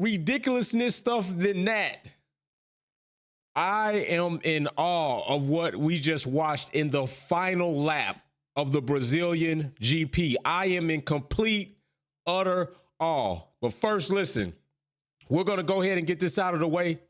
ridiculousness stuff than that. I am in awe of what we just watched in the final lap of the Brazilian GP. I am in complete, utter awe. But first, listen, we're going to go ahead and get this out of the way.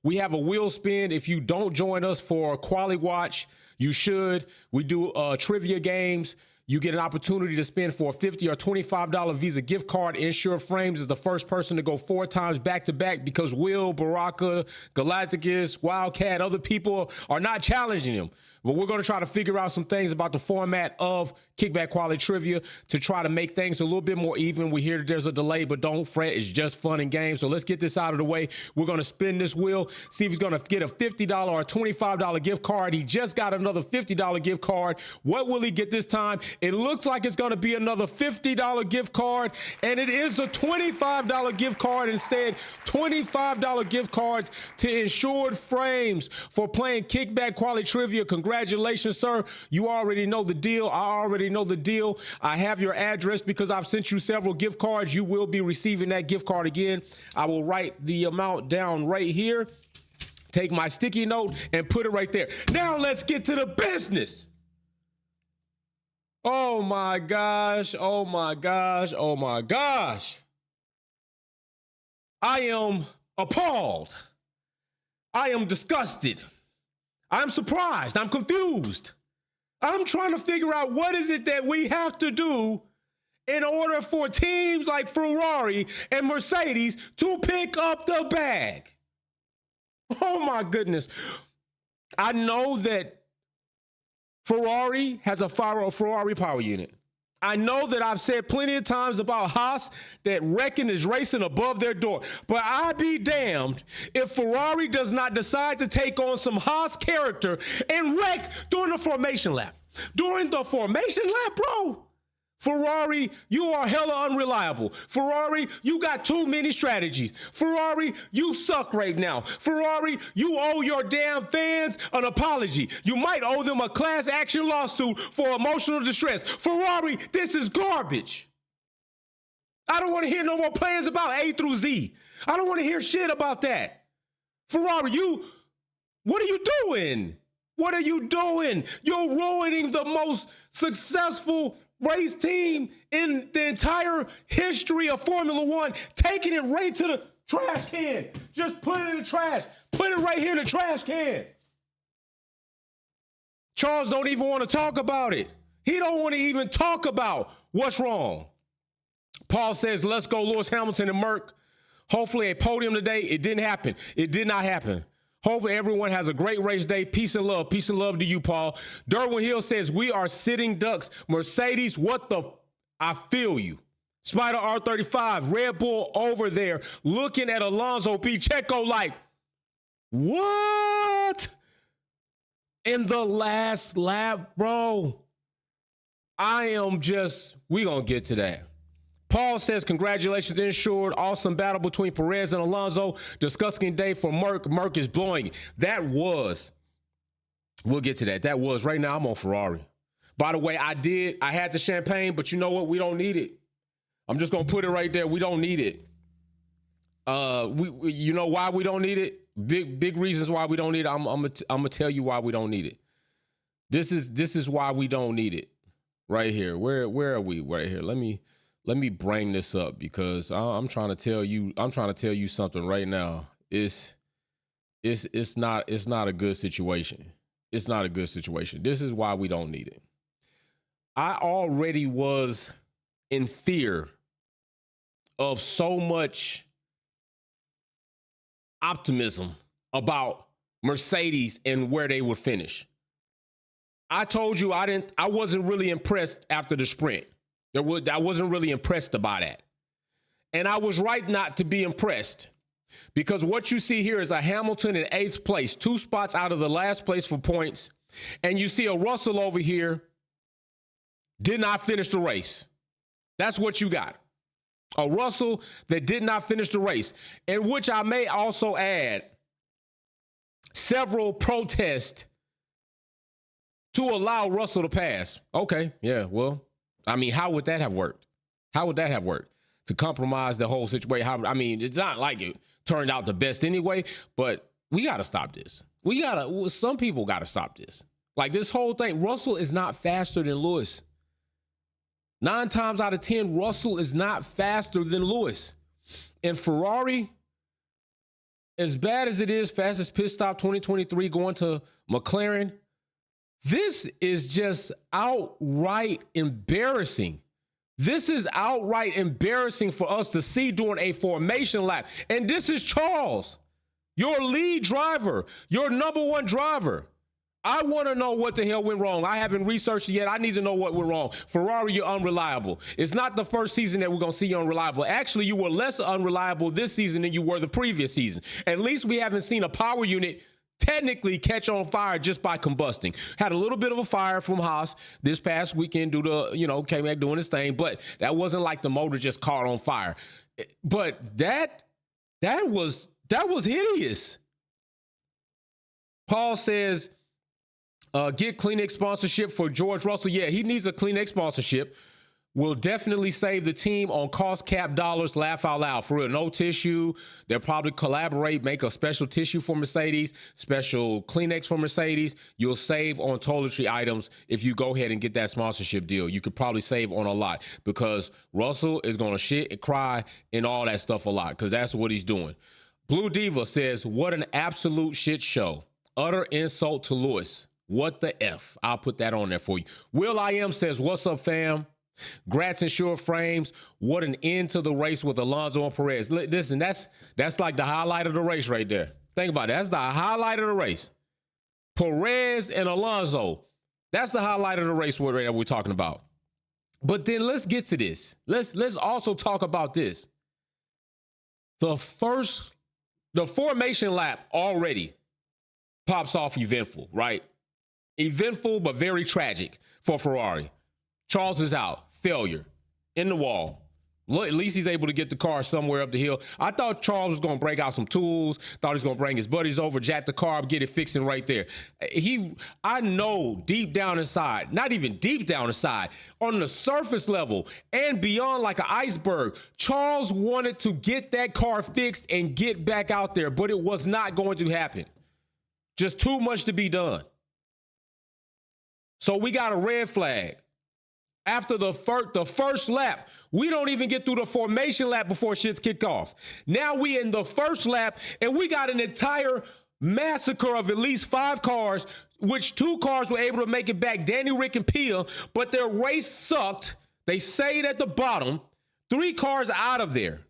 We have a wheel spin. If you don't join us for Quali Watch, you should. We do trivia games. You get an opportunity to spin for a $50 or $25 Visa gift card. Ensure Frames is the first person to go 4 times back-to-back because Will, Baraka, Galacticus, Wildcat, other people are not challenging him. But we're going to try to figure out some things about the format of Kickback Quality Trivia to try to make things a little bit more even. We hear that there's a delay, but don't fret. It's just fun and games. So let's get this out of the way. We're going to spin this wheel, see if he's going to get a $50 or a $25 gift card. He just got another $50 gift card. What will he get this time? It looks like it's going to be another $50 gift card, and it is a $25 gift card instead. $25 gift cards to Insured Frames for playing Kickback Quality Trivia. Congratulations, sir. You already know the deal. I already know the deal. I have your address because I've sent you several gift cards. You will be receiving that gift card again. I will write the amount down right here. Take my sticky note and put it right there. Now let's get to the business. Oh my gosh. Oh my gosh. Oh my gosh. I am appalled. I am disgusted. I'm surprised. I'm confused. I'm trying to figure out what is it that we have to do in order for teams like Ferrari and Mercedes to pick up the bag. Oh my goodness. I know that Ferrari has a Ferrari power unit. I know that I've said plenty of times about Haas that Reckon is racing above their door. But I'd be damned if Ferrari does not decide to take on some Haas character and wreck during the formation lap. During the formation lap, bro, Ferrari, you are hella unreliable. Ferrari, you got too many strategies. Ferrari, you suck right now. Ferrari, you owe your damn fans an apology. You might owe them a class action lawsuit for emotional distress. Ferrari, this is garbage. I don't want to hear no more plans about A through Z. I don't want to hear shit about that. Ferrari, what are you doing? What are you doing? You're ruining the most successful race team in the entire history of Formula One, taking it right to the trash can. Just put it in the trash. Put it right here in the trash can. Charles don't even want to talk about it. He don't want to even talk about what's wrong. Paul says, let's go Lewis Hamilton and Merck. Hopefully a podium today. It didn't happen. It did not happen. Hopefully everyone has a great race day. Peace and love. Peace and love to you, Paul. Derwin Hill says, we are sitting ducks. Mercedes, what the? I feel you. Spider R35, Red Bull over there looking at Alonso P. Checo like, what? In the last lap, bro. We gonna get to that. Paul says, congratulations, Insured. Awesome battle between Perez and Alonso. Disgusting day for Merck. Merck is blowing. We'll get to that. That was. Right now, I'm on Ferrari. By the way, I had the champagne, but you know what? We don't need it. I'm just going to put it right there. We don't need it. You know why we don't need it? Big reasons why we don't need it. I'm going to tell you why we don't need it. This is why we don't need it. Right here. Where are we? Right here. Let me bring this up because I'm trying to tell you something right now. It's not a good situation. It's not a good situation. This is why we don't need it. I already was in fear of so much optimism about Mercedes and where they would finish. I told you I wasn't really impressed after the sprint. I wasn't really impressed about that. And I was right not to be impressed because what you see here is a Hamilton in 8th place, 2 spots out of the last place for points. And you see a Russell over here did not finish the race. That's what you got. A Russell that did not finish the race, in which I may also add several protests to allow Russell to pass. Okay, yeah, well, I mean, how would that have worked? How would that have worked? to compromise the whole situation. I mean, it's not like it turned out the best anyway, but we got to stop this. Some people got to stop this. Like this whole thing, Russell is not faster than Lewis. 9 times out of 10, Russell is not faster than Lewis. And Ferrari, as bad as it is, fastest pit stop 2023 going to McLaren, this is just outright embarrassing. This is outright embarrassing for us to see during a formation lap. And this is Charles, your lead driver, your number 1 driver. I want to know what the hell went wrong. I haven't researched it yet. I need to know what went wrong. Ferrari, you're unreliable. It's not the first season that we're going to see you unreliable. Actually, you were less unreliable this season than you were the previous season. At least we haven't seen a power unit technically catch on fire just by combusting. Had a little bit of a fire from Haas this past weekend due to, K-Mac doing his thing, but that wasn't like the motor just caught on fire. But that was hideous. Paul says, get Kleenex sponsorship for George Russell. Yeah, he needs a Kleenex sponsorship. Will definitely save the team on cost cap dollars. Laugh out loud. For real, no tissue. They'll probably collaborate, make a special tissue for Mercedes, special Kleenex for Mercedes. You'll save on toiletry items if you go ahead and get that sponsorship deal. You could probably save on a lot because Russell is going to shit and cry and all that stuff a lot because that's what he's doing. Blue Diva says, what an absolute shit show. Utter insult to Lewis. What the F? I'll put that on there for you. Will I Am says, what's up, fam? Gratz and Sure Frames. What an end to the race with Alonso and Perez. Listen, that's like the highlight of the race right there. Think about it. That's the highlight of the race. Perez and Alonso. That's the highlight of the race we're talking about. But then let's get to this. Let's also talk about this. The formation lap already pops off eventful, right? Eventful, but very tragic for Ferrari. Charles is out. Failure. In the wall. Look, at least he's able to get the car somewhere up the hill. I thought Charles was going to break out some tools. Thought he was going to bring his buddies over, jack the car up, get it fixing right there. I know deep down inside, not even deep down inside, on the surface level and beyond like an iceberg, Charles wanted to get that car fixed and get back out there, but it was not going to happen. Just too much to be done. So we got a red flag. After the first lap, we don't even get through the formation lap before shit's kicked off. Now we in the first lap, and we got an entire massacre of at least 5 cars, which 2 cars were able to make it back, Danny, Rick, and Pia, but their race sucked. They stayed at the bottom. 3 cars out of there.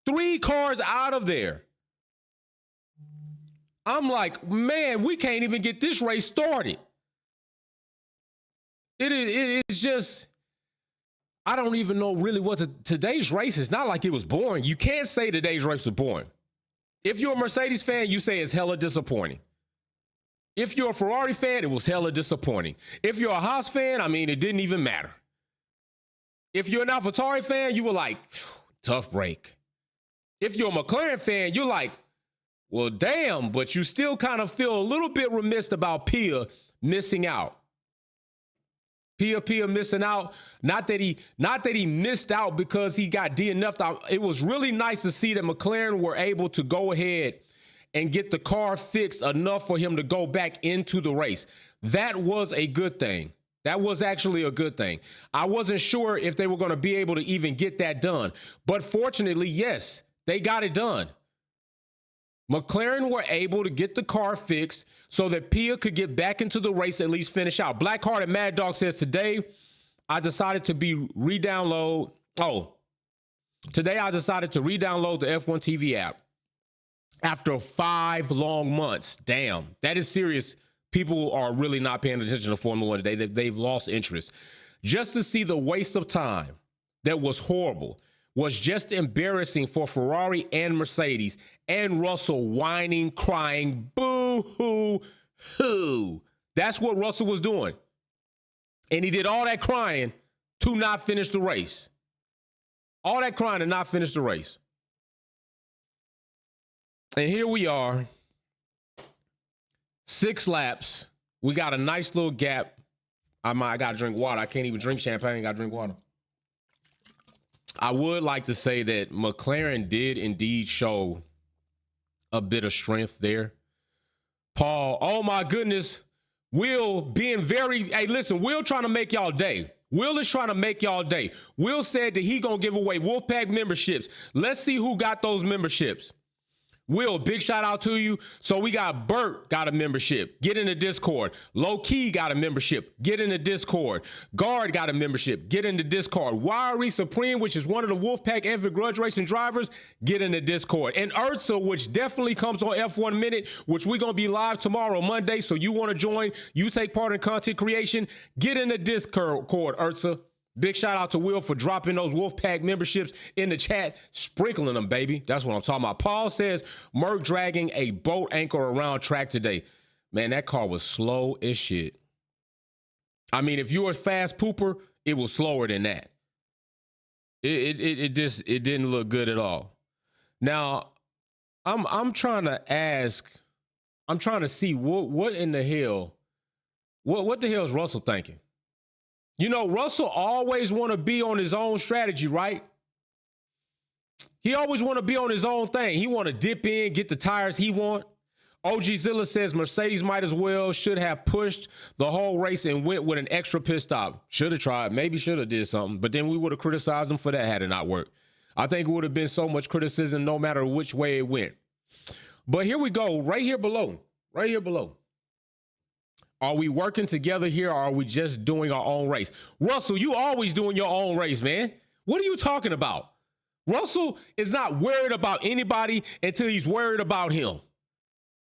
3 cars out of there. I'm like, man, we can't even get this race started. It's just, I don't even know really today's race is not like it was boring. You can't say today's race was boring. If you're a Mercedes fan, you say it's hella disappointing. If you're a Ferrari fan, it was hella disappointing. If you're a Haas fan, I mean, it didn't even matter. If you're an AlphaTauri fan, you were like, tough break. If you're a McLaren fan, you're like, well, damn, but you still kind of feel a little bit remiss about Pia missing out. Pia missing out. Not that he missed out because he got DNF'd out. It was really nice to see that McLaren were able to go ahead and get the car fixed enough for him to go back into the race. That was a good thing. That was actually a good thing. I wasn't sure if they were going to be able to even get that done. But fortunately, yes, they got it done. McLaren were able to get the car fixed so that Pia could get back into the race, at least finish out. Blackhearted Mad Dog says, today I decided to re-download the F1 TV app after 5 long months. Damn, that is serious. People are really not paying attention to Formula One today. They've lost interest. Just to see the waste of time that was horrible, was just embarrassing for Ferrari and Mercedes, and Russell whining, crying, boo-hoo-hoo. That's what Russell was doing. And he did all that crying to not finish the race. All that crying to not finish the race. And here we are, 6 laps. We got a nice little gap. I got to drink water. I can't even drink champagne. I got to drink water. I would like to say that McLaren did indeed show a bit of strength there. Paul, oh my goodness. Will being very, hey, listen, Will trying to make y'all day. Will is trying to make y'all day. Will said that he gonna give away Wolfpack memberships. Let's see who got those memberships. Will, big shout out to you. So we got Bert got a membership. Get in the Discord. Low Key got a membership. Get in the Discord. Guard got a membership. Get in the Discord. Wiry Supreme, which is one of the Wolfpack Epic Grudge Racing drivers, get in the Discord. And Ursa, which definitely comes on F1 Minute, which we're going to be live tomorrow, Monday. So you want to join, you take part in content creation, get in the Discord, Ursa. Big shout out to Will for dropping those Wolfpack memberships in the chat, sprinkling them, baby. That's what I'm talking about. Paul says, Merc dragging a boat anchor around track today. Man, that car was slow as shit. I mean, if you're a fast pooper, it was slower than that. It didn't look good at all. Now, I'm trying to ask, I'm trying to see what in the hell, what the hell is Russell thinking? You know, Russell always want to be on his own strategy, right? He always want to be on his own thing. He want to dip in, get the tires he want. OG Zilla says Mercedes might as well should have pushed the whole race and went with an extra pit stop. Should have tried, maybe should have did something, but then we would have criticized him for that had it not worked. I think it would have been so much criticism no matter which way it went. But here we go, right here below. Are we working together here, or are we just doing our own race? Russell, you always doing your own race, man. What are you talking about? Russell is not worried about anybody until he's worried about him.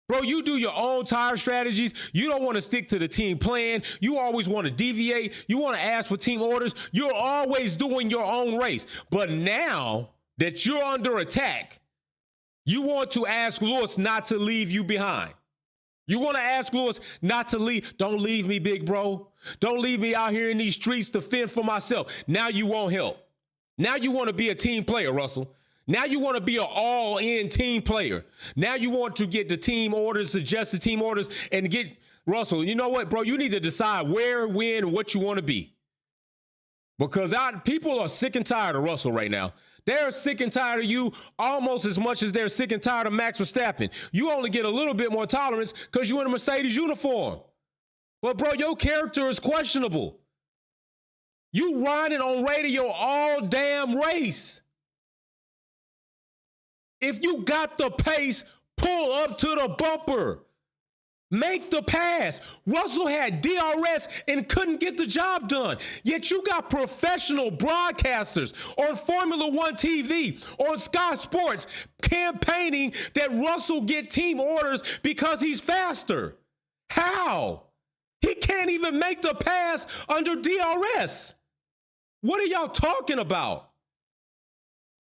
Bro, you do your own tire strategies. You don't want to stick to the team plan. You always want to deviate. You want to ask for team orders. You're always doing your own race. But now that you're under attack, you want to ask Lewis not to leave you behind. You want to ask Lewis not to leave. Don't leave me, big bro. Don't leave me out here in these streets to fend for myself. Now you won't help. Now you want to be a team player, Russell. Now you want to be an all-in team player. Now you want to get the team orders, suggest the team orders, and get Russell. You know what, bro? You need to decide where, when, and what you want to be. Because people are sick and tired of Russell right now. They're sick and tired of you almost as much as they're sick and tired of Max Verstappen. You only get a little bit more tolerance because you're in a Mercedes uniform. But, bro, your character is questionable. You riding on radio all damn race. If you got the pace, pull up to the bumper. Make the pass. Russell had DRS and couldn't get the job done. Yet you got professional broadcasters on Formula One TV, on Sky Sports, campaigning that Russell get team orders because he's faster. How? He can't even make the pass under DRS. What are y'all talking about?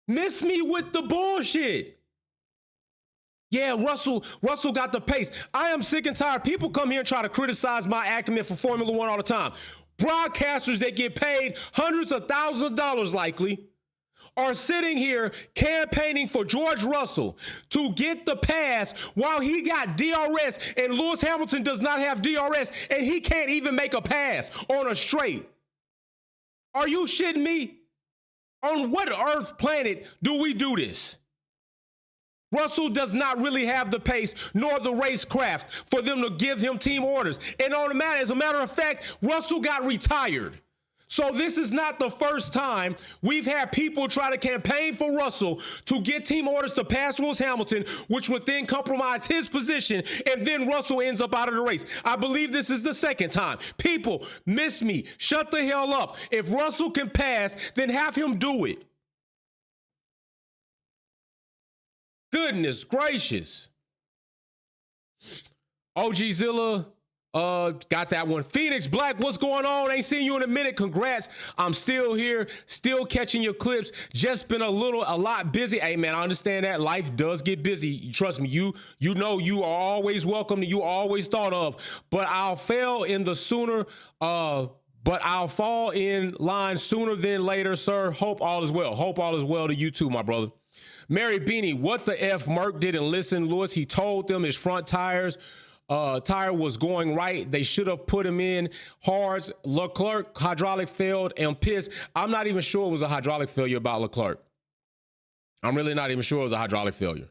Miss me with the bullshit. Yeah, Russell got the pace. I am sick and tired. People come here and try to criticize my acumen for Formula One all the time. Broadcasters that get paid hundreds of thousands of dollars likely are sitting here campaigning for George Russell to get the pass while he got DRS and Lewis Hamilton does not have DRS and he can't even make a pass on a straight. Are you shitting me? On what earth planet do we do this? Russell does not really have the pace nor the racecraft for them to give him team orders. And as a matter of fact, Russell got retired. So this is not the first time we've had people try to campaign for Russell to get team orders to pass Lewis Hamilton, which would then compromise his position, and then Russell ends up out of the race. I believe this is the second time. People, miss me. Shut the hell up. If Russell can pass, then have him do it. Goodness gracious. OG Zilla got that one. Phoenix Black, what's going on? Ain't seen you in a minute. Congrats. I'm still here, still catching your clips. Just been a lot busy. Hey man, I understand that life does get busy. Trust me, you know you are always welcome, you always thought of. But I'll fall in line sooner than later, sir. Hope all is well. Hope all is well to you too, my brother. Mary Beanie, what the F? Merc didn't listen, Lewis. He told them his front tires tire was going right. They should have put him in hard. Leclerc hydraulic failed and pissed. I'm not even sure it was a hydraulic failure about Leclerc. I'm really not even sure it was a hydraulic failure.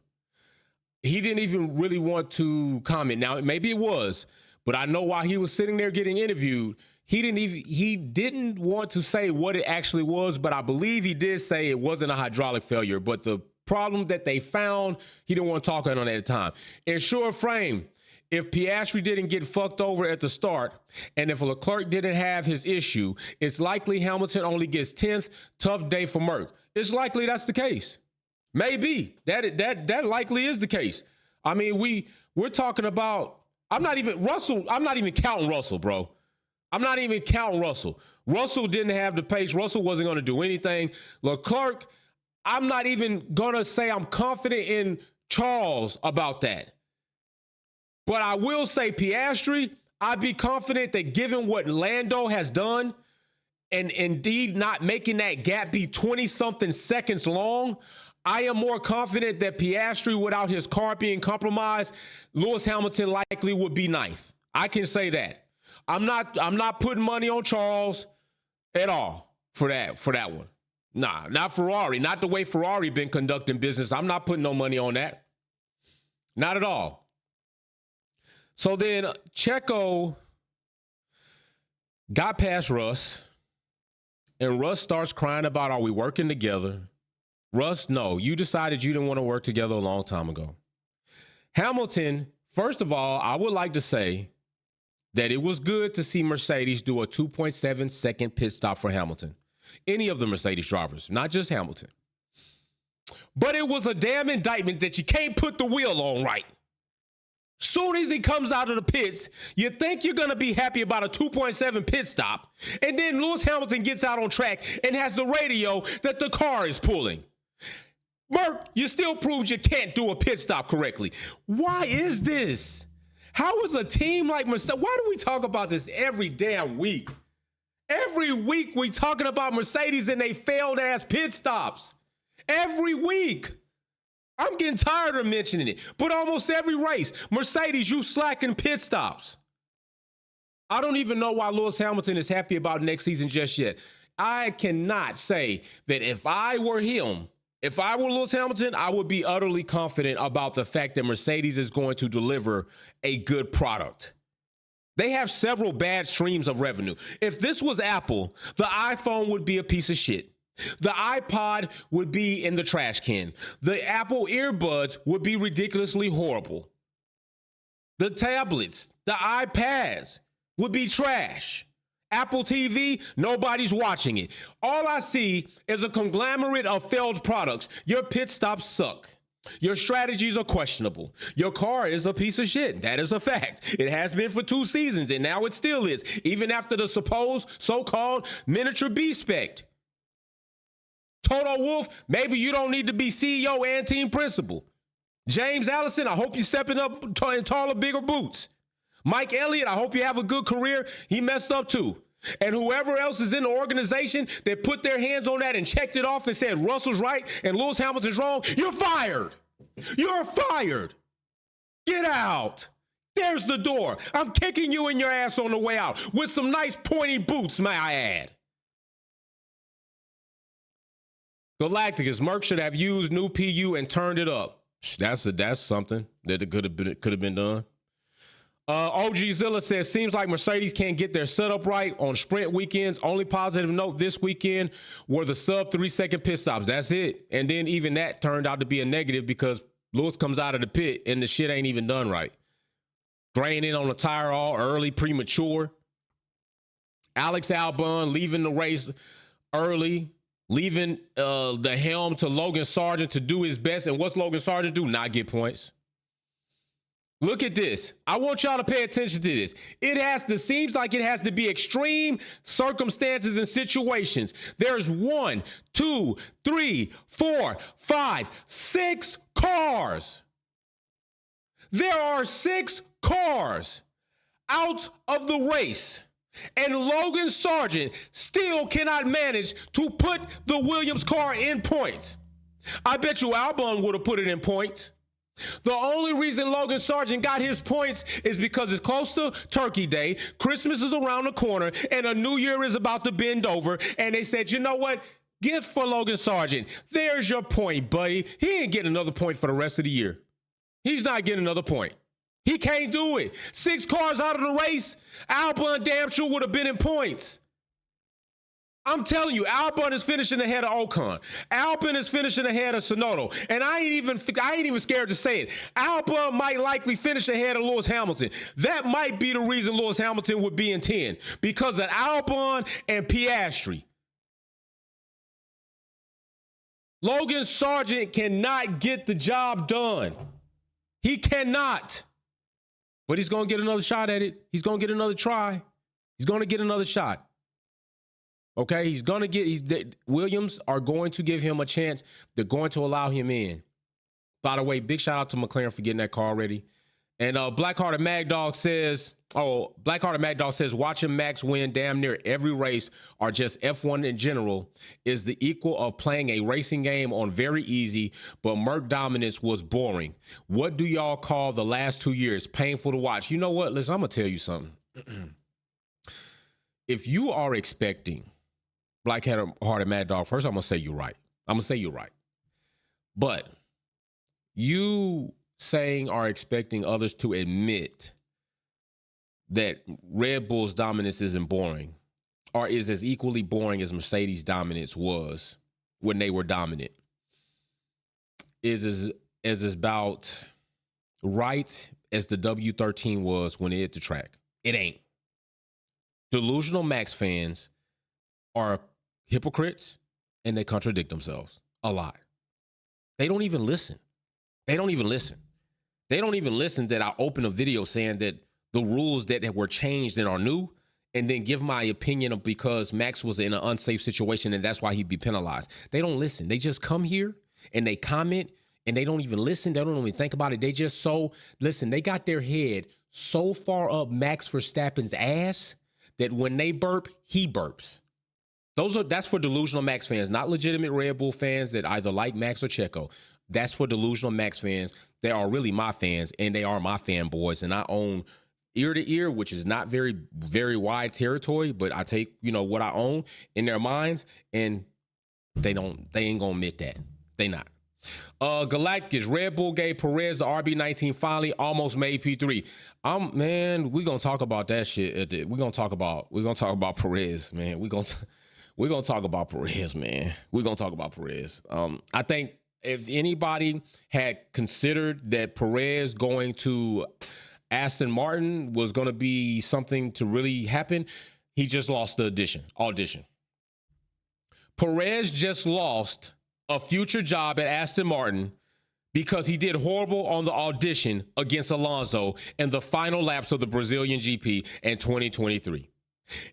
He didn't even really want to comment. Now, maybe it was, but I know while he was sitting there getting interviewed, he didn't want to say what it actually was, but I believe he did say it wasn't a hydraulic failure. But the problem that they found, he didn't want to talk on it at the time. In short frame, if Piastri didn't get fucked over at the start, and if Leclerc didn't have his issue, it's likely Hamilton only gets 10th. Tough day for Merc. It's likely that's the case. Maybe that likely is the case. I mean, we're talking about. I'm not even counting Russell, bro. I'm not even counting Russell. Russell didn't have the pace. Russell wasn't going to do anything. Leclerc, I'm not even going to say I'm confident in Charles about that. But I will say Piastri, I'd be confident that given what Lando has done and indeed not making that gap be 20-something seconds long, I am more confident that Piastri, without his car being compromised, Lewis Hamilton likely would be ninth. I can say that. I'm not putting money on Charles at all for that one. Nah, not Ferrari. Not the way Ferrari been conducting business. I'm not putting no money on that. Not at all. So then Checo got past Russ, and Russ starts crying about, are we working together? Russ, no, you decided you didn't want to work together a long time ago. Hamilton, first of all, I would like to say that it was good to see Mercedes do a 2.7 second pit stop for Hamilton. Any of the Mercedes drivers, not just Hamilton. But it was a damn indictment that you can't put the wheel on right. Soon as he comes out of the pits, you think you're going to be happy about a 2.7 pit stop. And then Lewis Hamilton gets out on track and has the radio that the car is pulling. Merc, you still proved you can't do a pit stop correctly. Why is this? How is a team like Mercedes? Why do we talk about this every damn week? Every week we talking about Mercedes and they failed ass pit stops. Every week. I'm getting tired of mentioning it. But almost every race, Mercedes, you slacking pit stops. I don't even know why Lewis Hamilton is happy about next season just yet. I cannot say that if I were him, if I were Lewis Hamilton, I would be utterly confident about the fact that Mercedes is going to deliver a good product. They have several bad streams of revenue. If this was Apple, the iPhone would be a piece of shit. The iPod would be in the trash can. The Apple earbuds would be ridiculously horrible. The tablets, the iPads would be trash. Apple TV, nobody's watching it. All I see is a conglomerate of failed products. Your pit stops suck. Your strategies are questionable. Your car is a piece of shit. That is a fact. It has been for 2 seasons, and now it still is, even after the supposed so-called miniature B-spec. Toto Wolff, maybe you don't need to be CEO and team principal. James Allison, I hope you're stepping up in taller, bigger boots. Mike Elliott, I hope you have a good career. He messed up too. And whoever else is in the organization that put their hands on that and checked it off and said Russell's right and Lewis Hamilton's wrong, you're fired. You're fired. Get out. There's the door. I'm kicking you in your ass on the way out with some nice pointy boots, may I add. Galacticus, Merck should have used new PU and turned it up. That's something that could have been done. OG Zilla says, seems like Mercedes can't get their setup right on sprint weekends. Only positive note this weekend were the sub 3 second pit stops. That's it. And then even that turned out to be a negative because Lewis comes out of the pit and the shit ain't even done right. Graining on the tire all early, premature. Alex Albon leaving the race early. Leaving the helm to Logan Sargent to do his best. And what's Logan Sargent do? Not get points. Look at this. I want y'all to pay attention to this. Seems like it has to be extreme circumstances and situations. There's 1, 2, 3, 4, 5, 6 cars. There are 6 cars out of the race. And Logan Sargent still cannot manage to put the Williams car in points. I bet you Albon would have put it in points. The only reason Logan Sargent got his points is because it's close to Turkey Day, Christmas is around the corner, and a new year is about to bend over, and they said, you know what? Gift for Logan Sargent. There's your point, buddy. He ain't getting another point for the rest of the year. He's not getting another point. He can't do it. 6 cars out of the race, Albon damn sure would have been in points. I'm telling you, Albon is finishing ahead of Ocon. Albon is finishing ahead of Tsunoda. And I ain't even scared to say it. Albon might likely finish ahead of Lewis Hamilton. That might be the reason Lewis Hamilton would be in 10, because of Albon and Piastri. Logan Sargent cannot get the job done. He cannot. But he's going to get another shot at it. He's going to get another try. He's going to get another shot. Okay, Williams are going to give him a chance. They're going to allow him in. By the way, big shout out to McLaren for getting that car ready. And Blackhearted Mad Dog says, watching Max win damn near every race, or just F1 in general, is the equal of playing a racing game on very easy, but Merc dominance was boring. What do y'all call the last 2 years? Painful to watch. You know what? Listen, I'm going to tell you something. If you are expecting Blackhearted Mad Dog, first I'm going to say you're right. But you are expecting others to admit that Red Bull's dominance isn't boring, or is as equally boring as Mercedes' dominance was when they were dominant, is about right as the W13 was when it hit the track. It ain't. Delusional Max fans are hypocrites, and they contradict themselves a lot. They don't even listen. They don't even listen that I open a video saying that the rules that were changed and are new, and then give my opinion of because Max was in an unsafe situation and that's why he'd be penalized. They don't listen. They just come here and they comment, and they don't even listen. They don't even think about it. They just they got their head so far up Max Verstappen's ass that when they burp, he burps. That's for delusional Max fans, not legitimate Red Bull fans that either like Max or Checo. That's for delusional Max fans. They are really my fans, and they are my fanboys. And I own ear to ear, which is not very, very wide territory, but I take, what I own in their minds, and they ain't gonna admit that. They not. Galacticus, Red Bull gave Perez the RB19 finally, almost made P3. Man, we're gonna talk about that shit. We're gonna talk about Perez, man. We're gonna talk about Perez, man. We're gonna talk about Perez. I think if anybody had considered that Perez going to Aston Martin was going to be something to really happen, he just lost the audition. Perez just lost a future job at Aston Martin because he did horrible on the audition against Alonso in the final laps of the Brazilian GP in 2023.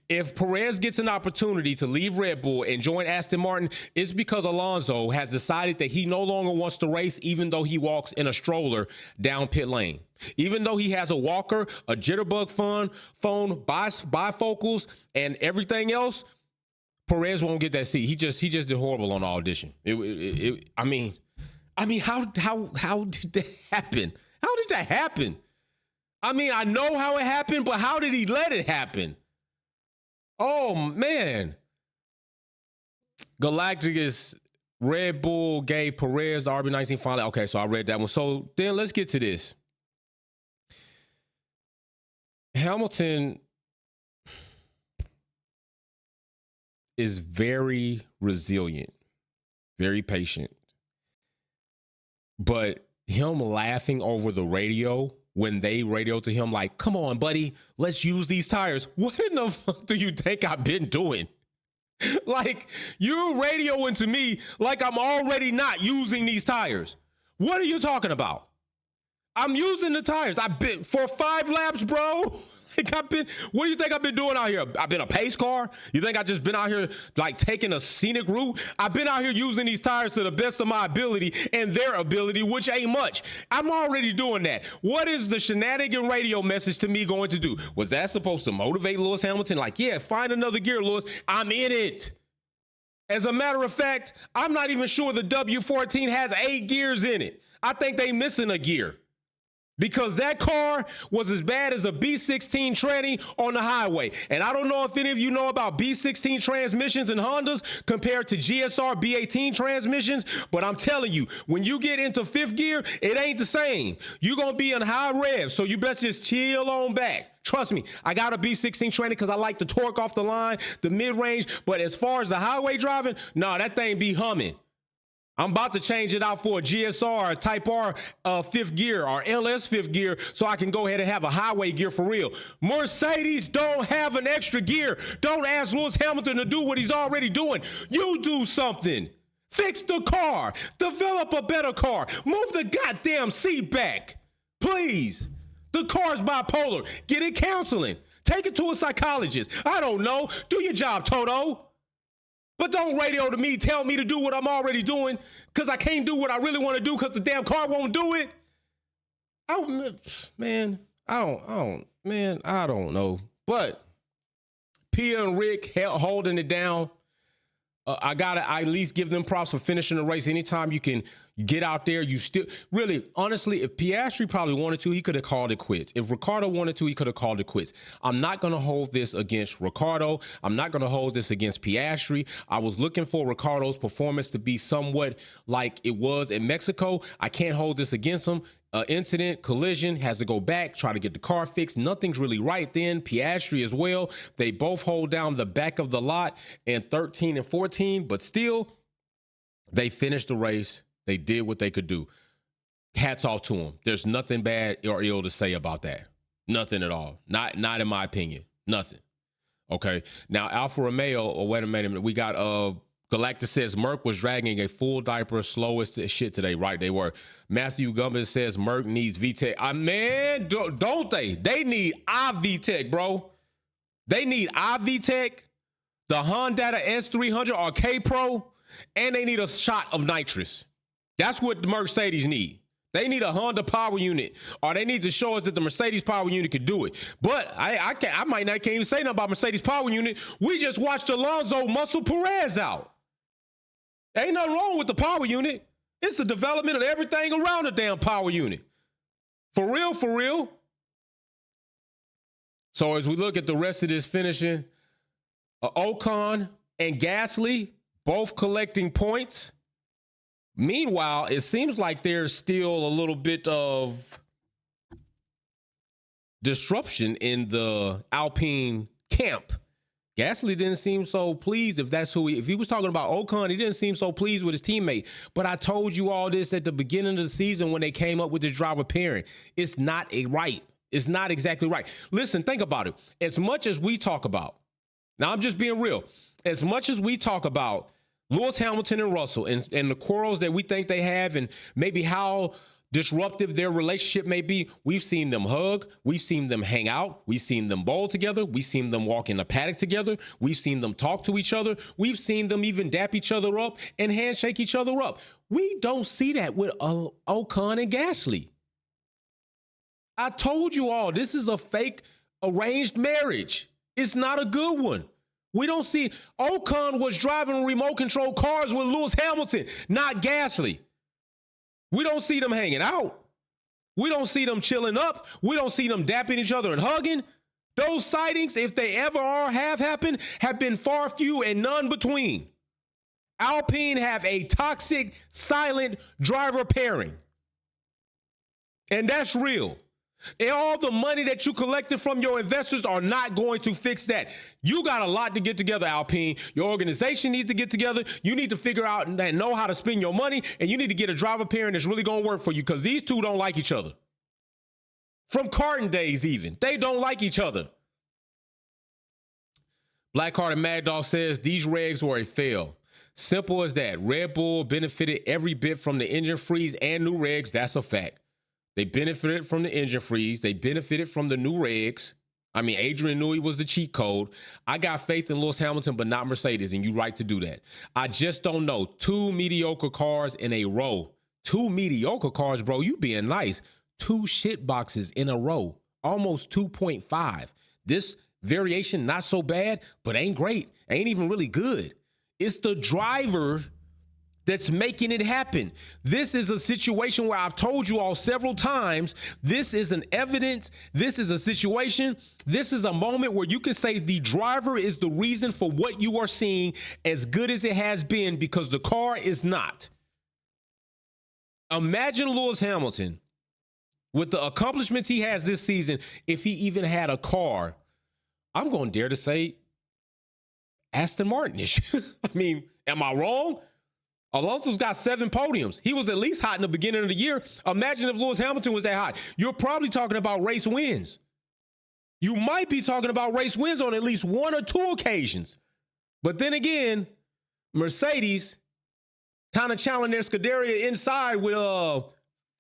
If Perez gets an opportunity to leave Red Bull and join Aston Martin, it's because Alonso has decided that he no longer wants to race, even though he walks in a stroller down pit lane. Even though he has a walker, a jitterbug phone, bifocals, and everything else, Perez won't get that seat. He just did horrible on the audition. I mean, how did that happen? How did that happen? I mean, I know how it happened, but how did he let it happen? Oh, man. Galacticus, Red Bull gave Perez the RB19 finally. Okay, so I read that one. So then let's get to this. Hamilton is very resilient, very patient. But him laughing over the radio when they radio to him like, come on, buddy, let's use these tires. What in the fuck do you think I've been doing? Like, you're radioing to me like I'm already not using these tires. What are you talking about? I'm using the tires. I've been for 5 laps, bro. What do you think I've been doing out here? I've been a pace car? You think I just been out here like taking a scenic route? I've been out here using these tires to the best of my ability and their ability, which ain't much. I'm already doing that. What is the shenanigan radio message to me going to do? Was that supposed to motivate Lewis Hamilton? Like, yeah, find another gear, Lewis. I'm in it. As a matter of fact, I'm not even sure the W14 has 8 gears in it. I think they missing a gear. Because that car was as bad as a B16 tranny on the highway. And I don't know if any of you know about B16 transmissions in Hondas compared to GSR B18 transmissions, but I'm telling you, when you get into fifth gear, it ain't the same. You're going to be in high rev, so you best just chill on back. Trust me, I got a B16 tranny because I like the torque off the line, the mid-range, but as far as the highway driving, nah, that thing be humming. I'm about to change it out for a GSR, a Type R fifth gear, or LS fifth gear, so I can go ahead and have a highway gear for real. Mercedes don't have an extra gear. Don't ask Lewis Hamilton to do what he's already doing. You do something. Fix the car. Develop a better car. Move the goddamn seat back. Please. The car's bipolar. Get it counseling. Take it to a psychologist. I don't know. Do your job, Toto. But don't radio to me, tell me to do what I'm already doing because I can't do what I really want to do because the damn car won't do it. I don't know. But Pia and Rick holding it down. I gotta at least give them props for finishing the race. Anytime you can get out there, you still really, honestly, if Piastri probably wanted to, he could have called it quits. If Ricciardo wanted to, he could have called it quits. I'm not gonna hold this against Ricciardo. I'm not gonna hold this against Piastri. I was looking for Ricciardo's performance to be somewhat like it was in Mexico. I can't hold this against him. Incident, collision, has to go back, try to get the car fixed. Nothing's really right then. Piastri as well. They both hold down the back of the lot in 13 and 14, but still, they finished the race. They did what they could do. Hats off to them. There's nothing bad or ill to say about that. Nothing at all. Not in my opinion. Nothing. Okay. Now, Alfa Romeo, or wait a minute, we got Galactus says Merc was dragging a full diaper slowest shit today. Right, they were. Matthew Gumbin says Merc needs VTEC. Man, don't they? They need iVTEC, bro. They need iVTEC, the Honda S300 or K Pro, and they need a shot of nitrous. That's what the Mercedes need. They need a Honda power unit, or they need to show us that the Mercedes power unit could do it. But I can't even say nothing about Mercedes power unit. We just watched Alonso muscle Perez out. Ain't nothing wrong with the power unit. It's the development of everything around the damn power unit. For real, for real. So as we look at the rest of this finishing, Ocon and Gasly both collecting points. Meanwhile, it seems like there's still a little bit of disruption in the Alpine camp. Gasly didn't seem so pleased if he was talking about Ocon, he didn't seem so pleased with his teammate. But I told you all this at the beginning of the season when they came up with this driver pairing. It's not right. It's not exactly right. Listen, think about it. As much as we talk about, now I'm just being real, as much as we talk about Lewis Hamilton and Russell and the quarrels that we think they have and maybe how disruptive their relationship may be, we've seen them hug, we've seen them hang out, we've seen them bowl together, we've seen them walk in the paddock together, we've seen them talk to each other, we've seen them even dap each other up and handshake each other up. We don't see that with Ocon and Gasly. I told you all, this is a fake arranged marriage. It's not a good one. We don't see, Ocon was driving remote control cars with Lewis Hamilton, not Gasly. We don't see them hanging out. We don't see them chilling up. We don't see them dapping each other and hugging. Those sightings, if they ever have happened, have been far few and none between. Alpine have a toxic, silent driver pairing. And that's real. And all the money that you collected from your investors are not going to fix that. You got a lot to get together, Alpine. Your organization needs to get together. You need to figure out and know how to spend your money, and you need to get a driver pairing that's really going to work for you because these two don't like each other. From karting days even. They don't like each other. Blackheart and Mad Dog says these regs were a fail. Simple as that. Red Bull benefited every bit from the engine freeze and new regs. That's a fact. They benefited from the engine freeze. They benefited from the new regs. I mean, Adrian Newey was the cheat code. I got faith in Lewis Hamilton, but not Mercedes, and you're right to do that. I just don't know. 2 mediocre cars in a row. 2 mediocre cars, bro. You being nice. 2 shit boxes in a row. Almost 2.5. This variation, not so bad, but ain't great. Ain't even really good. It's the driver that's making it happen. This is a situation where I've told you all several times, this is an evidence, this is a situation, this is a moment where you can say the driver is the reason for what you are seeing as good as it has been, because the car is not. Imagine Lewis Hamilton with the accomplishments he has this season, if he even had a car, I'm going to dare to say Aston Martin-ish. I mean, am I wrong? Alonso's got 7 podiums. He was at least hot in the beginning of the year. Imagine if Lewis Hamilton was that hot. You're probably talking about race wins. You might be talking about race wins on at least 1 or 2 occasions. But then again, Mercedes kind of challenging their Scuderia inside with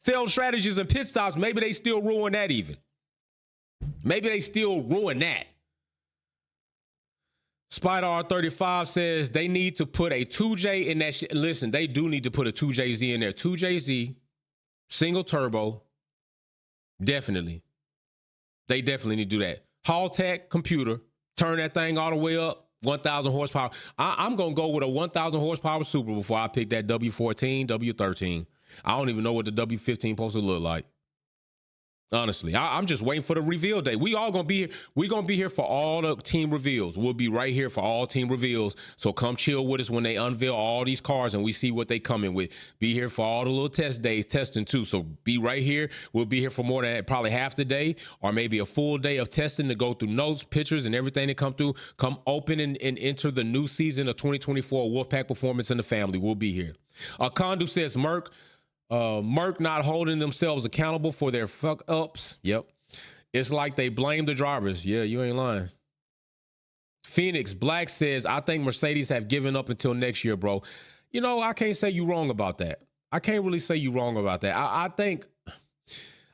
failed strategies and pit stops. Maybe they still ruin that even. Maybe they still ruin that. Spider R35 says they need to put a 2J in that shit. Listen, they do need to put a 2JZ in there. 2JZ, single turbo. Definitely. They definitely need to do that. Haltech computer, turn that thing all the way up, 1,000 horsepower. I'm going to go with a 1,000 horsepower Super before I pick that W14, W13. I don't even know what the W15 supposed to look like. Honestly, I'm just waiting for the reveal day. We all gonna be here. We're gonna be here for all the team reveals. We'll be right here for all team reveals. So come chill with us when they unveil all these cars and we see what they coming with. Be here for all the little test days, testing too. So be right here. We'll be here for more than probably half the day or maybe a full day of testing to go through notes, pictures, and everything that come through. Come open and enter the new season of 2024 Wolfpack Performance in the family. We'll be here. Kondu says Merc not holding themselves accountable for their fuck ups. Yep. It's like they blame the drivers. Yeah, you ain't lying. Phoenix Black says, I think Mercedes have given up until next year, bro. You know, I can't say you wrong about that. I can't really say you wrong about that. I think,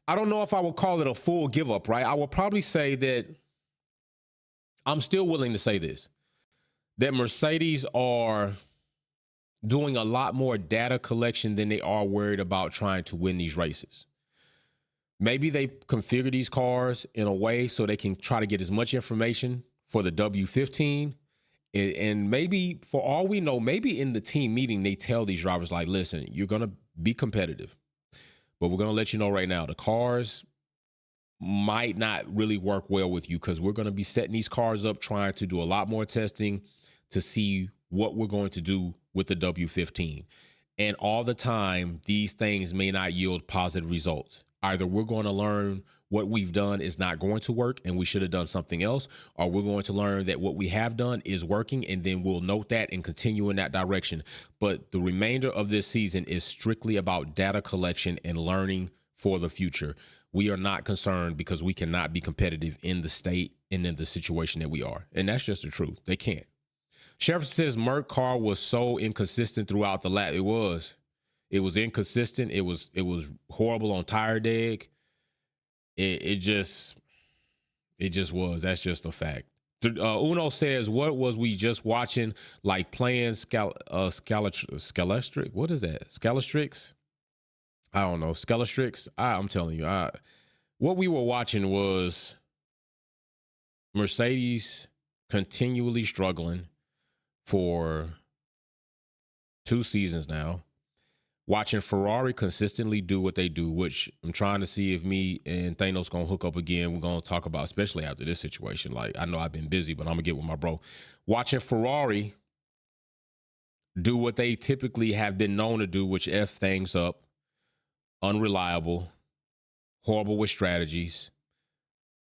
I don't know if I would call it a full give up, right? I would probably say that I'm still willing to say this, that Mercedes are doing a lot more data collection than they are worried about trying to win these races. Maybe they configure these cars in a way so they can try to get as much information for the W15. And maybe, for all we know, maybe in the team meeting, they tell these drivers, like, listen, you're going to be competitive, but we're going to let you know right now, the cars might not really work well with you because we're going to be setting these cars up, trying to do a lot more testing to see what we're going to do with the W15. And all the time, these things may not yield positive results. Either we're going to learn what we've done is not going to work and we should have done something else, or we're going to learn that what we have done is working, and then we'll note that and continue in that direction. But the remainder of this season is strictly about data collection and learning for the future. We are not concerned because we cannot be competitive in the state and in the situation that we are. And that's just the truth. They can't. Sheriff says Merc car was so inconsistent throughout the lap. It was inconsistent. It was horrible on tire deg. It just was. That's just a fact. Uno says, what was we just watching? Like playing Scalastrix? What is that? Scalastrix? I don't know. Scalastrix? I'm telling you, what we were watching was Mercedes continually struggling for 2 seasons now, watching Ferrari consistently do what they do, which I'm trying to see if me and Thanos gonna hook up again. We're gonna talk about, especially after this situation. Like, I know I've been busy, but I'm gonna get with my bro. Watching Ferrari do what they typically have been known to do, which F things up, unreliable, horrible with strategies,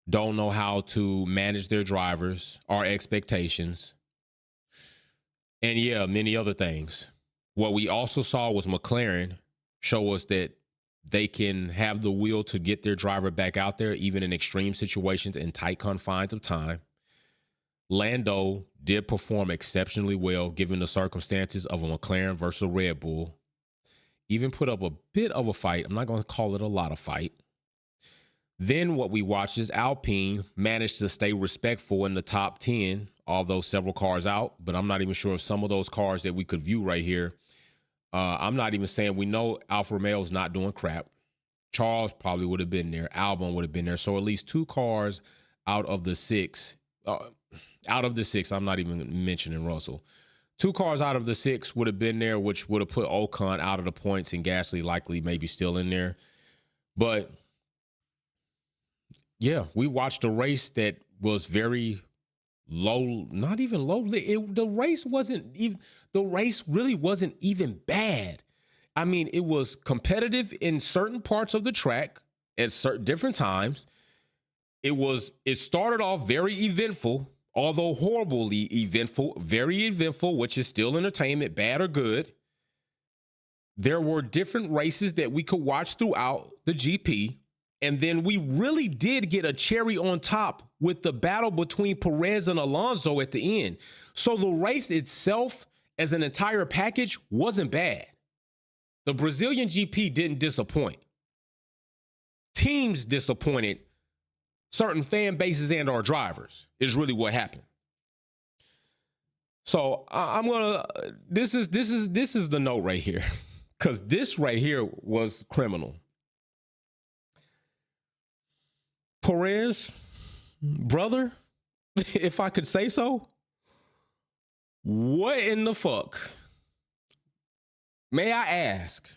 don't know how to manage their drivers or expectations, and yeah, many other things. What we also saw was McLaren show us that they can have the will to get their driver back out there, even in extreme situations and tight confines of time. Lando did perform exceptionally well, given the circumstances of a McLaren versus a Red Bull. Even put up a bit of a fight. I'm not going to call it a lot of fight. Then what we watched is Alpine managed to stay respectful in the top 10, although several cars out, but I'm not even sure if some of those cars that we could view right here, I'm not even saying we know Alfa Romeo's not doing crap. Charles probably would have been there. Albon would have been there. So at least 2 cars out of the 6, I'm not even mentioning Russell. 2 cars out of the 6 would have been there, which would have put Ocon out of the points and Gasly likely maybe still in there. But yeah, we watched a race that was very low, not even low. The race really wasn't even bad. I mean, it was competitive in certain parts of the track at certain different times. It started off very eventful, although horribly eventful, very eventful, which is still entertainment, bad or good. There were different races that we could watch throughout the GP. And then we really did get a cherry on top with the battle between Perez and Alonso at the end. So the race itself as an entire package wasn't bad. The Brazilian GP didn't disappoint. Teams disappointed certain fan bases and our drivers is really what happened. So this is the note right here, because this right here was criminal. Perez, brother, if I could say so, what in the fuck? May I ask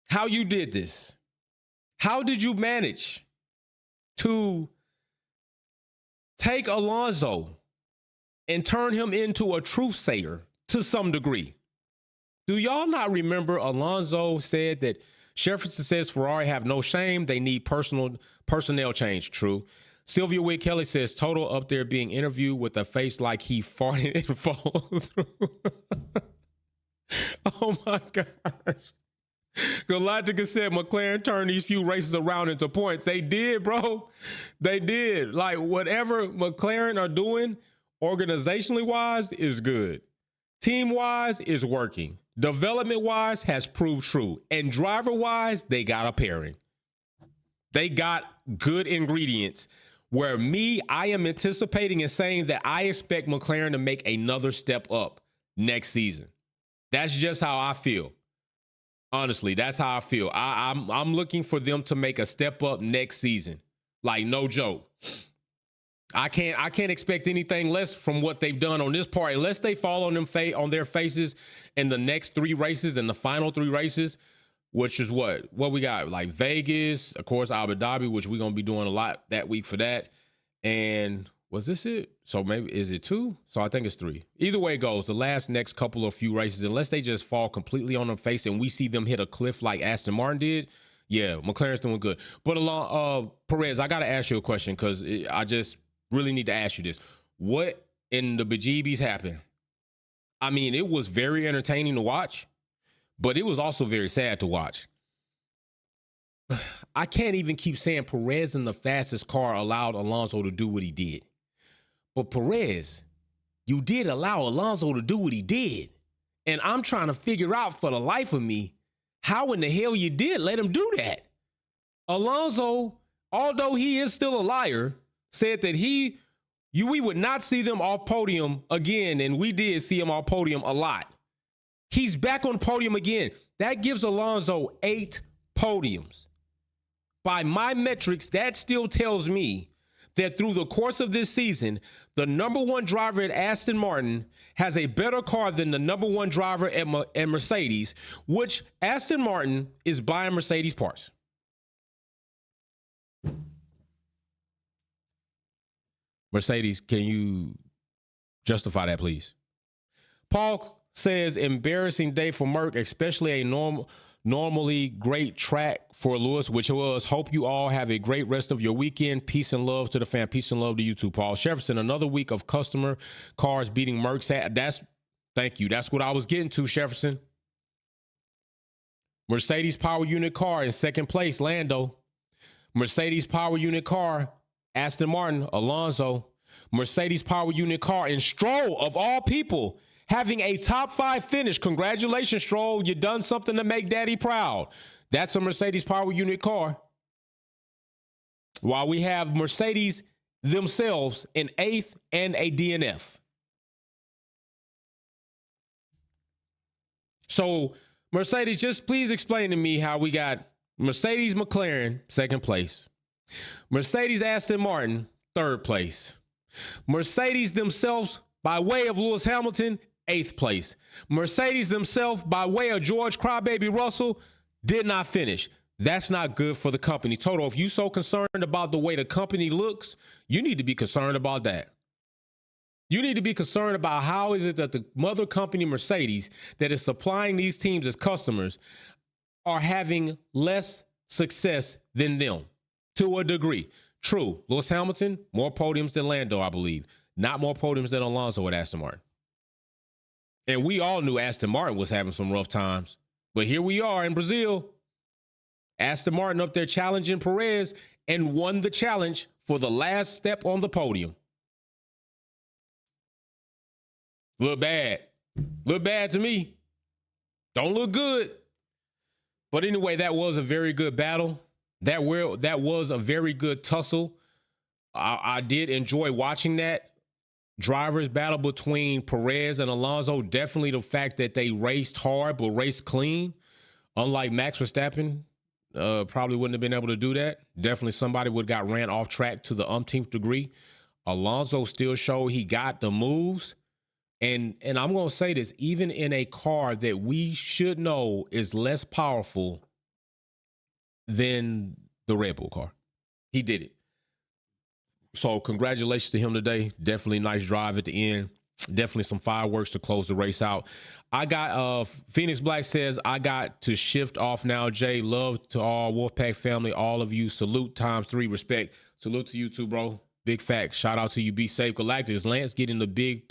how you did this? How did you manage to take Alonso and turn him into a truth sayer to some degree? Do y'all not remember Alonso said that Jefferson says Ferrari have no shame. They need personnel change. True. Sylvia Witt Kelly says Toto up there being interviewed with a face like he farted and followed through. Oh my gosh. Galactica said McLaren turned these few races around into points. They did, bro. They did. Like, whatever McLaren are doing organizationally wise is good. Team wise is working. Development wise has proved true. And driver wise, they got a pairing. They got good ingredients. Where I am anticipating and saying that I expect McLaren to make another step up next season. That's just how I feel. Honestly, that's how I feel. I'm looking for them to make a step up next season. Like, no joke. I can't expect anything less from what they've done on this part, unless they fall on their faces in the next 3 races and the final 3 races, which is what we got, like Vegas, of course, Abu Dhabi, which we're gonna be doing a lot that week for that. And was this it? So maybe is it 2? So I think it's 3. Either way it goes, the next couple of few races, unless they just fall completely on their face and we see them hit a cliff like Aston Martin did, yeah, McLaren's doing good. But along Perez, I gotta ask you a question, because I just really need to ask you this. What in the bejeebies happened? I mean, it was very entertaining to watch, but it was also very sad to watch. I can't even keep saying Perez in the fastest car allowed Alonso to do what he did. But Perez, you did allow Alonso to do what he did. And I'm trying to figure out for the life of me, how in the hell you did let him do that? Alonso, although he is still a liar, said that we would not see them off podium again, and we did see him off podium a lot. He's back on podium again. That gives Alonso 8 podiums. By my metrics, that still tells me that through the course of this season, the number 1 driver at Aston Martin has a better car than the number 1 driver at Mercedes, which Aston Martin is buying Mercedes parts. Mercedes, can you justify that, please? Paul says, embarrassing day for Merck, especially a normally great track for Lewis, which was. Hope you all have a great rest of your weekend. Peace and love to the fan. Peace and love to you too, Paul. Jefferson, another week of customer cars beating Merck's. Thank you. That's what I was getting to, Jefferson. Mercedes power unit car in second place, Lando. Mercedes power unit car, Aston Martin, Alonso. Mercedes power unit car in Stroll, of all people, having a top 5 finish. Congratulations, Stroll. You done something to make daddy proud. That's a Mercedes power unit car. While we have Mercedes themselves in 8th and a DNF. So, Mercedes, just please explain to me how we got Mercedes McLaren, second place. Mercedes Aston Martin, third place. Mercedes themselves, by way of Lewis Hamilton, 8th place. Mercedes themselves, by way of George Crybaby Russell, did not finish. That's not good for the company. Toto, if you're so concerned about the way the company looks, you need to be concerned about that. You need to be concerned about how is it that the mother company Mercedes that is supplying these teams as customers are having less success than them to a degree. True, Lewis Hamilton, more podiums than Lando, I believe. Not more podiums than Alonso at Aston Martin. And we all knew Aston Martin was having some rough times. But here we are in Brazil. Aston Martin up there challenging Perez and won the challenge for the last step on the podium. Look bad. Look bad to me. Don't look good. But anyway, that was a very good battle. That was a very good tussle. I did enjoy watching that drivers battle between Perez and Alonso. Definitely the fact that they raced hard but raced clean. Unlike Max Verstappen, probably wouldn't have been able to do that. Definitely somebody would have got ran off track to the umpteenth degree. Alonso still showed he got the moves. And I'm going to say this, even in a car that we should know is less powerful than the Red Bull car, he did it. So congratulations to him today. Definitely nice drive at the end. Definitely some fireworks to close the race out. I got Phoenix Black says, I got to shift off now, Jay. Love to all Wolfpack family, all of you. Salute ×3, respect. Salute to you too, bro. Big facts. Shout out to you. Be safe. Galactus. Lance getting the big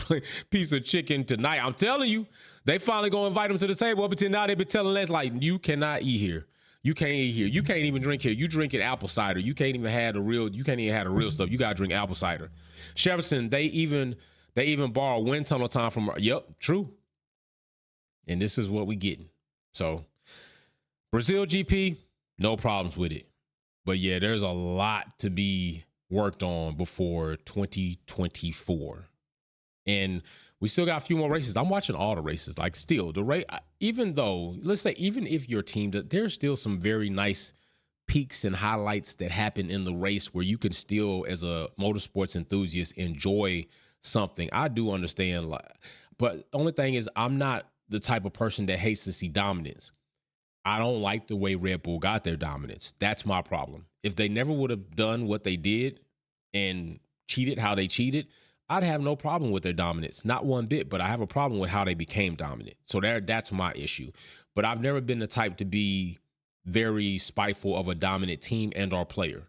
piece of chicken tonight. I'm telling you, they finally going to invite him to the table. Up until now, they've been telling Lance, like, you cannot eat here. You can't eat here. You can't even drink here. You drink it apple cider. You can't even have the real stuff. You got to drink apple cider. Jefferson, they even borrow wind tunnel time from, yep, true. And this is what we getting. So Brazil GP, no problems with it. But yeah, there's a lot to be worked on before 2024. And we still got a few more races. I'm watching all the races. Like still the race, even though, let's say, even if your team, there's still some very nice peaks and highlights that happen in the race where you can still, as a motorsports enthusiast, enjoy something. I do understand, but the only thing is I'm not the type of person that hates to see dominance. I don't like the way Red Bull got their dominance. That's my problem. If they never would have done what they did and cheated how they cheated, I'd have no problem with their dominance. Not one bit, but I have a problem with how they became dominant. So that's my issue. But I've never been the type to be very spiteful of a dominant team and or player.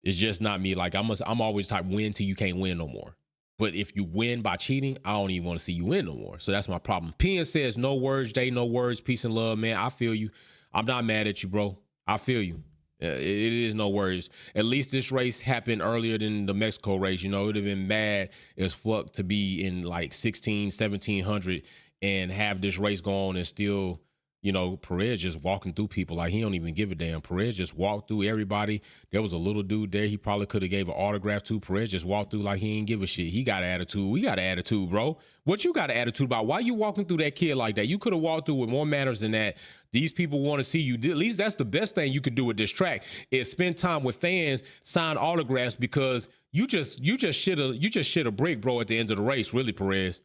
It's just not me. Like I'm always type win till you can't win no more. But if you win by cheating, I don't even want to see you win no more. So that's my problem. Pian says, no words, Jay, no words. Peace and love, man. I feel you. I'm not mad at you, bro. I feel you. It is no worries. At least this race happened earlier than the Mexico race. You know, it would have been mad as fuck to be in like 1700 and have this race go on and still, you know, Perez just walking through people like he don't even give a damn. Perez just walked through everybody. There was a little dude there he probably could have gave an autograph to. Perez just walked through like he ain't give a shit. He got an attitude. We got an attitude, bro. What you got an attitude about? Why you walking through that kid like that? You could have walked through with more manners than that. These people want to see you. At least that's the best thing you could do with this track is spend time with fans, sign autographs, because you just shit a brick, bro, at the end of the race, really, Perez.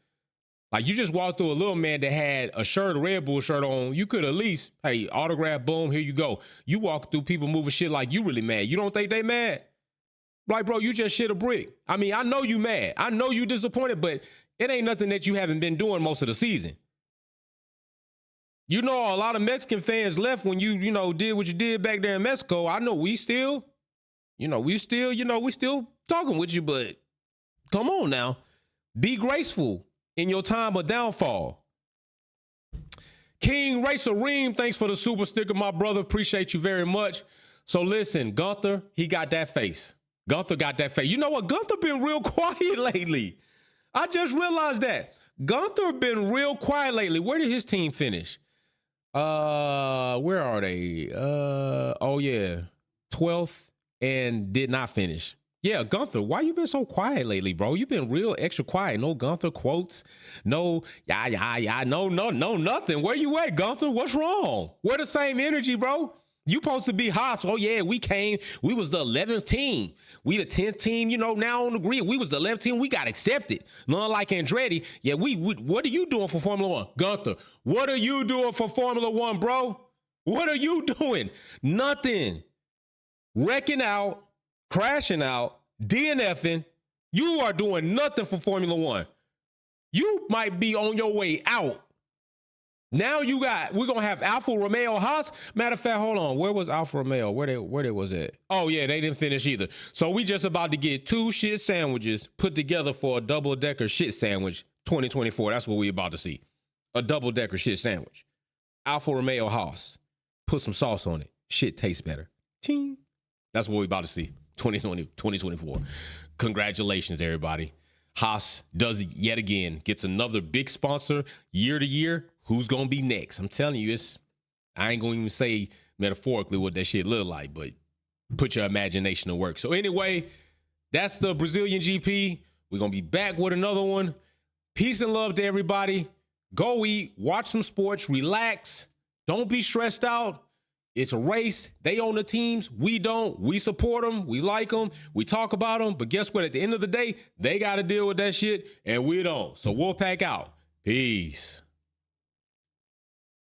Like, you just walked through a little man that had a shirt, a Red Bull shirt on. You could at least, hey, autograph, boom, here you go. You walk through people moving shit like you really mad. You don't think they mad? Like, bro, you just shit a brick. I mean, I know you mad. I know you disappointed, but it ain't nothing that you haven't been doing most of the season. You know, a lot of Mexican fans left when you did what you did back there in Mexico. I know we still talking with you, but come on now. Be graceful in your time of downfall. King Racer Reem, thanks for the super sticker, my brother. Appreciate you very much. So listen, Gunther, he got that face. Gunther got that face. You know what? Gunther been real quiet lately. I just realized that. Gunther been real quiet lately. Where did his team finish? Where are they? Oh yeah, 12th and did not finish. Yeah, Gunther, why you been so quiet lately, bro? You been real extra quiet. No Gunther quotes. No, no, nothing. Where you at, Gunther? What's wrong? We're the same energy, bro. You supposed to be Haas. Oh, yeah, we came. We was the 11th team. We the 10th team, now on the grid. We was the 11th team. We got accepted. Not like Andretti. Yeah, we what are you doing for Formula One? Gunther, what are you doing for Formula One, bro? What are you doing? Nothing. Wrecking out, crashing out, DNFing. You are doing nothing for Formula One. You might be on your way out. Now we're going to have Alfa Romeo Haas. Matter of fact, hold on. Where was Alfa Romeo? Where they was it? Oh, yeah, they didn't finish either. So we just about to get 2 shit sandwiches put together for a double-decker shit sandwich 2024. That's what we about to see. A double-decker shit sandwich. Alfa Romeo Haas. Put some sauce on it. Shit tastes better. Ching. That's what we about to see. 2024. Congratulations, everybody. Haas does it yet again. Gets another big sponsor year to year. Who's going to be next? I'm telling you, I ain't going to even say metaphorically what that shit look like, but put your imagination to work. So anyway, that's the Brazilian GP. We're going to be back with another one. Peace and love to everybody. Go eat, watch some sports, relax. Don't be stressed out. It's a race. They own the teams. We don't. We support them. We like them. We talk about them. But guess what? At the end of the day, they got to deal with that shit, and we don't. So Wolfpack out. Peace.